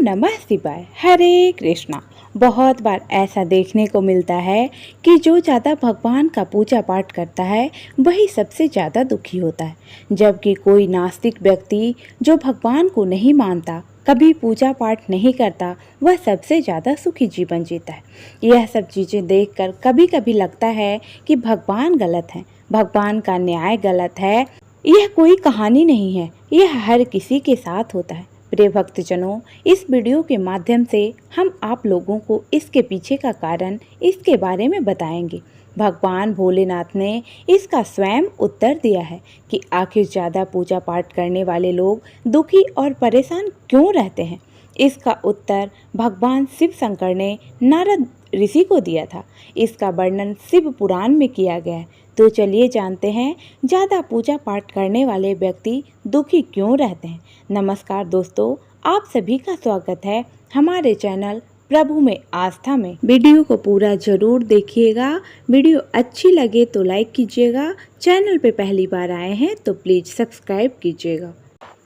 नमः शिवाय। हरे कृष्णा। बहुत बार ऐसा देखने को मिलता है कि जो ज़्यादा भगवान का पूजा पाठ करता है वही सबसे ज़्यादा दुखी होता है, जबकि कोई नास्तिक व्यक्ति जो भगवान को नहीं मानता, कभी पूजा पाठ नहीं करता, वह सबसे ज़्यादा सुखी जीवन जीता है। यह सब चीज़ें देखकर कभी कभी लगता है कि भगवान गलत हैं, भगवान का न्याय गलत है। यह कोई कहानी नहीं है, यह हर किसी के साथ होता है। प्रिय भक्तजनों, इस वीडियो के माध्यम से हम आप लोगों को इसके पीछे का कारण, इसके बारे में बताएंगे। भगवान भोलेनाथ ने इसका स्वयं उत्तर दिया है कि आखिर ज़्यादा पूजा पाठ करने वाले लोग दुखी और परेशान क्यों रहते हैं। इसका उत्तर भगवान शिव शंकर ने नारद ऋषि को दिया था। इसका वर्णन शिव पुराण में किया गया है। तो चलिए जानते हैं ज़्यादा पूजा पाठ करने वाले व्यक्ति दुखी क्यों रहते हैं। नमस्कार दोस्तों, आप सभी का स्वागत है हमारे चैनल प्रभु में आस्था में। वीडियो को पूरा जरूर देखिएगा। वीडियो अच्छी लगे तो लाइक कीजिएगा। चैनल पे पहली बार आए हैं तो प्लीज सब्सक्राइब कीजिएगा।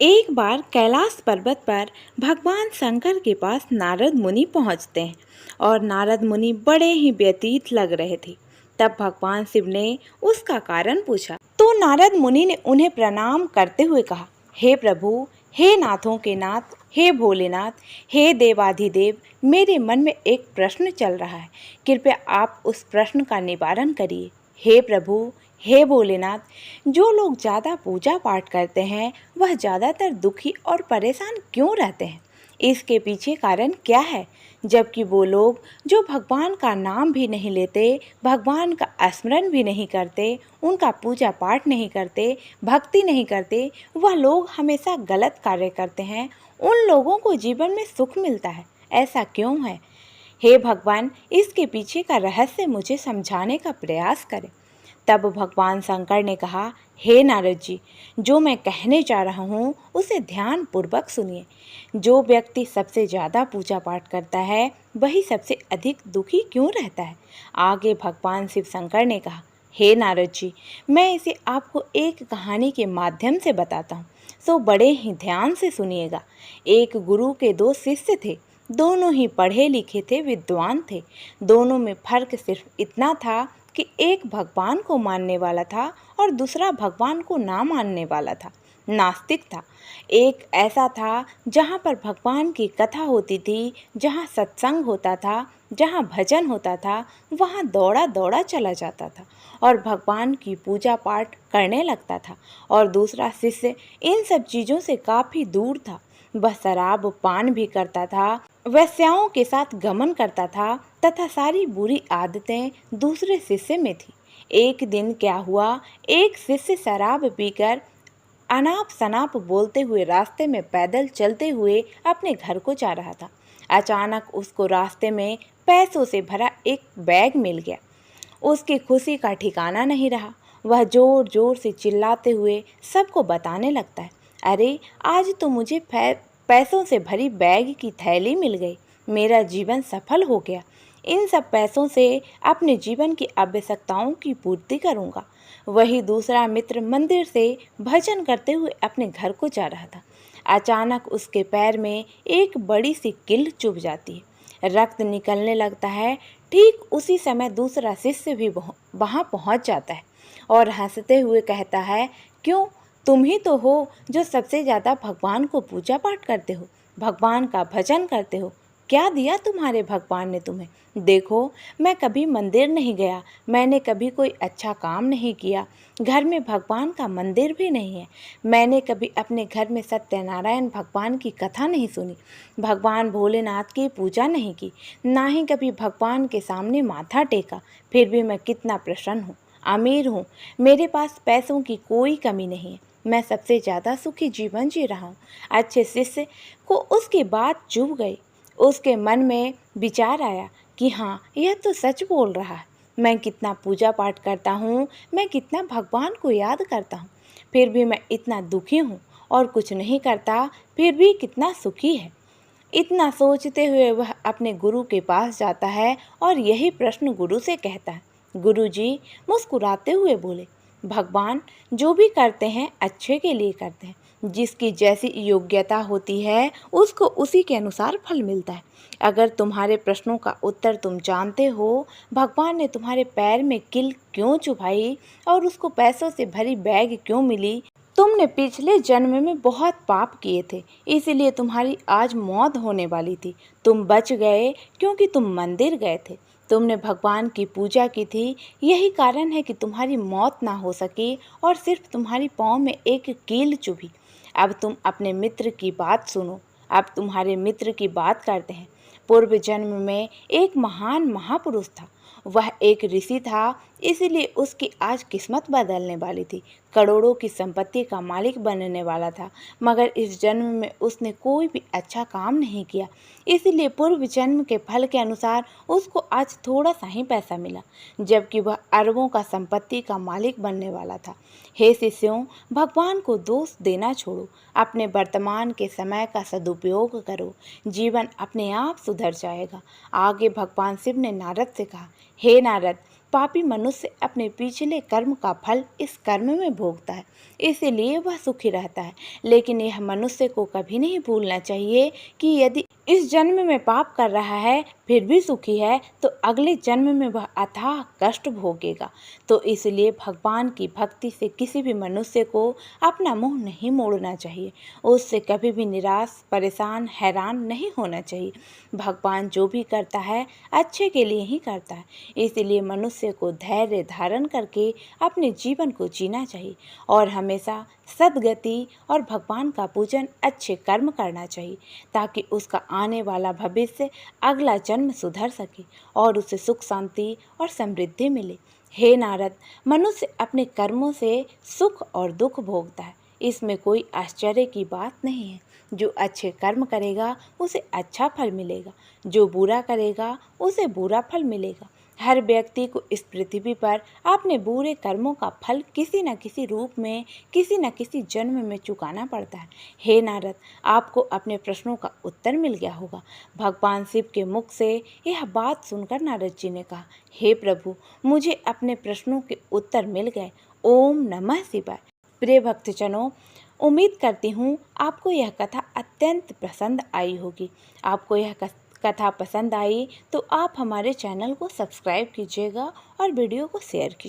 एक बार कैलाश पर्वत पर भगवान शंकर के पास नारद मुनि पहुंचते हैं और नारद मुनि बड़े ही व्यतीत लग रहे थे। तब भगवान शिव ने उसका कारण पूछा तो नारद मुनि ने उन्हें प्रणाम करते हुए कहा, हे प्रभु, हे नाथों के नाथ, हे भोलेनाथ, हे देवाधिदेव, मेरे मन में एक प्रश्न चल रहा है, कृपया आप उस प्रश्न का निवारण करिए। हे प्रभु, हे भोलेनाथ, जो लोग ज़्यादा पूजा पाठ करते हैं वह ज़्यादातर दुखी और परेशान क्यों रहते हैं? इसके पीछे कारण क्या है? जबकि वो लोग जो भगवान का नाम भी नहीं लेते, भगवान का स्मरण भी नहीं करते, उनका पूजा पाठ नहीं करते, भक्ति नहीं करते, वह लोग हमेशा गलत कार्य करते हैं। उन लोगों को जीवन में सुख मिलता है, ऐसा क्यों है? हे भगवान, इसके पीछे का रहस्य मुझे समझाने का प्रयास करें। तब भगवान शंकर ने कहा, हे नारद जी, जो मैं कहने जा रहा हूँ उसे ध्यान पूर्वक सुनिए। जो व्यक्ति सबसे ज़्यादा पूजा पाठ करता है वही सबसे अधिक दुखी क्यों रहता है? आगे भगवान शिव शंकर ने कहा, हे नारद जी, मैं इसे आपको एक कहानी के माध्यम से बताता हूँ, सो बड़े ही ध्यान से सुनिएगा। एक गुरु के दो शिष्य थे, दोनों ही पढ़े लिखे थे, विद्वान थे। दोनों में फर्क सिर्फ इतना था कि एक भगवान को मानने वाला था और दूसरा भगवान को ना मानने वाला था, नास्तिक था। एक ऐसा था जहाँ पर भगवान की कथा होती थी, जहाँ सत्संग होता था, जहाँ भजन होता था, वहाँ दौड़ा दौड़ा चला जाता था और भगवान की पूजा पाठ करने लगता था। और दूसरा शिष्य इन सब चीज़ों से काफ़ी दूर था। वह शराब पान भी करता था, वेश्याओं के साथ गमन करता था तथा सारी बुरी आदतें दूसरे शिष्य में थी। एक दिन क्या हुआ, एक शिष्य शराब पीकर अनाप शनाप बोलते हुए रास्ते में पैदल चलते हुए अपने घर को जा रहा था। अचानक उसको रास्ते में पैसों से भरा एक बैग मिल गया। उसकी खुशी का ठिकाना नहीं रहा। वह जोर जोर से चिल्लाते हुए सबको बताने लगता है, अरे आज तो मुझे पैसों से भरी बैग की थैली मिल गई, मेरा जीवन सफल हो गया। इन सब पैसों से अपने जीवन की आवश्यकताओं की पूर्ति करूँगा। वही दूसरा मित्र मंदिर से भजन करते हुए अपने घर को जा रहा था। अचानक उसके पैर में एक बड़ी सी कील चुभ जाती है, रक्त निकलने लगता है। ठीक उसी समय दूसरा शिष्य भी वहाँ पहुँच जाता है और हंसते हुए कहता है, क्यों, तुम ही तो हो जो सबसे ज़्यादा भगवान को पूजा पाठ करते हो, भगवान का भजन करते हो। क्या दिया तुम्हारे भगवान ने तुम्हें? देखो, मैं कभी मंदिर नहीं गया, मैंने कभी कोई अच्छा काम नहीं किया, घर में भगवान का मंदिर भी नहीं है, मैंने कभी अपने घर में सत्यनारायण भगवान की कथा नहीं सुनी, भगवान भोलेनाथ की पूजा नहीं की, ना ही कभी भगवान के सामने माथा टेका। फिर भी मैं कितना प्रसन्न हूँ, अमीर हूँ, मेरे पास पैसों की कोई कमी नहीं है, मैं सबसे ज़्यादा सुखी जीवन जी रहा हूँ। अच्छे शिष्य को उसकी बात चुभ गई। उसके मन में विचार आया कि हाँ, यह तो सच बोल रहा है। मैं कितना पूजा पाठ करता हूँ, मैं कितना भगवान को याद करता हूँ, फिर भी मैं इतना दुखी हूँ, और कुछ नहीं करता फिर भी कितना सुखी है। इतना सोचते हुए वह अपने गुरु के पास जाता है और यही प्रश्न गुरु से कहता है। गुरुजी मुस्कुराते हुए बोले, भगवान जो भी करते हैं अच्छे के लिए करते हैं, जिसकी जैसी योग्यता होती है उसको उसी के अनुसार फल मिलता है। अगर तुम्हारे प्रश्नों का उत्तर तुम जानते हो, भगवान ने तुम्हारे पैर में कील क्यों चुभाई और उसको पैसों से भरी बैग क्यों मिली, तुमने पिछले जन्म में बहुत पाप किए थे, इसीलिए तुम्हारी आज मौत होने वाली थी। तुम बच गए क्योंकि तुम मंदिर गए थे, तुमने भगवान की पूजा की थी। यही कारण है कि तुम्हारी मौत ना हो सकी और सिर्फ तुम्हारी पाँव में एक कील चुभी। अब तुम अपने मित्र की बात सुनो। अब तुम्हारे मित्र की बात करते हैं। पूर्व जन्म में एक महान महापुरुष था। वह एक ऋषि था, इसीलिए उसकी आज किस्मत बदलने वाली थी। करोड़ों की संपत्ति का मालिक बनने वाला था, मगर इस जन्म में उसने कोई भी अच्छा काम नहीं किया, इसीलिए पूर्व जन्म के फल के अनुसार उसको आज थोड़ा सा ही पैसा मिला, जबकि वह अरबों का संपत्ति का मालिक बनने वाला था। हे शिष्यों, भगवान को दोष देना छोड़ो, अपने वर्तमान के समय का सदुपयोग करो, जीवन अपने आप सुधर जाएगा। आगे भगवान शिव ने नारद से कहा, हे नारद, पापी मनुष्य अपने पिछले कर्म का फल इस कर्म में भोगता है, इसीलिए वह सुखी रहता है। लेकिन यह मनुष्य को कभी नहीं भूलना चाहिए कि यदि इस जन्म में पाप कर रहा है फिर भी सुखी है तो अगले जन्म में वह अथाह कष्ट भोगेगा। तो इसलिए भगवान की भक्ति से किसी भी मनुष्य को अपना मुंह नहीं मोड़ना चाहिए, उससे कभी भी निराश, परेशान, हैरान नहीं होना चाहिए। भगवान जो भी करता है अच्छे के लिए ही करता है, इसलिए मनुष्य को धैर्य धारण करके अपने जीवन को जीना चाहिए और हमेशा सद्गति और भगवान का पूजन, अच्छे कर्म करना चाहिए, ताकि उसका आने वाला भविष्य, अगला जन्म सुधर सके और उसे सुख, शांति और समृद्धि मिले। हे नारद, मनुष्य अपने कर्मों से सुख और दुख भोगता है, इसमें कोई आश्चर्य की बात नहीं है। जो अच्छे कर्म करेगा उसे अच्छा फल मिलेगा, जो बुरा करेगा उसे बुरा फल मिलेगा। हर व्यक्ति को इस पृथ्वी पर अपने बुरे कर्मों का फल किसी न किसी रूप में, किसी न किसी जन्म में चुकाना पड़ता है। हे नारद, आपको अपने प्रश्नों का उत्तर मिल गया होगा। भगवान शिव के मुख से यह बात सुनकर नारद जी ने कहा, हे प्रभु, मुझे अपने प्रश्नों के उत्तर मिल गए। ओम नमः शिवाय। प्रिय भक्तजनों, उम्मीद करती हूँ आपको यह कथा अत्यंत पसंद आई होगी। आपको यह कथा पसंद आई तो आप हमारे चैनल को सब्सक्राइब कीजिएगा और वीडियो को शेयर कीजिए।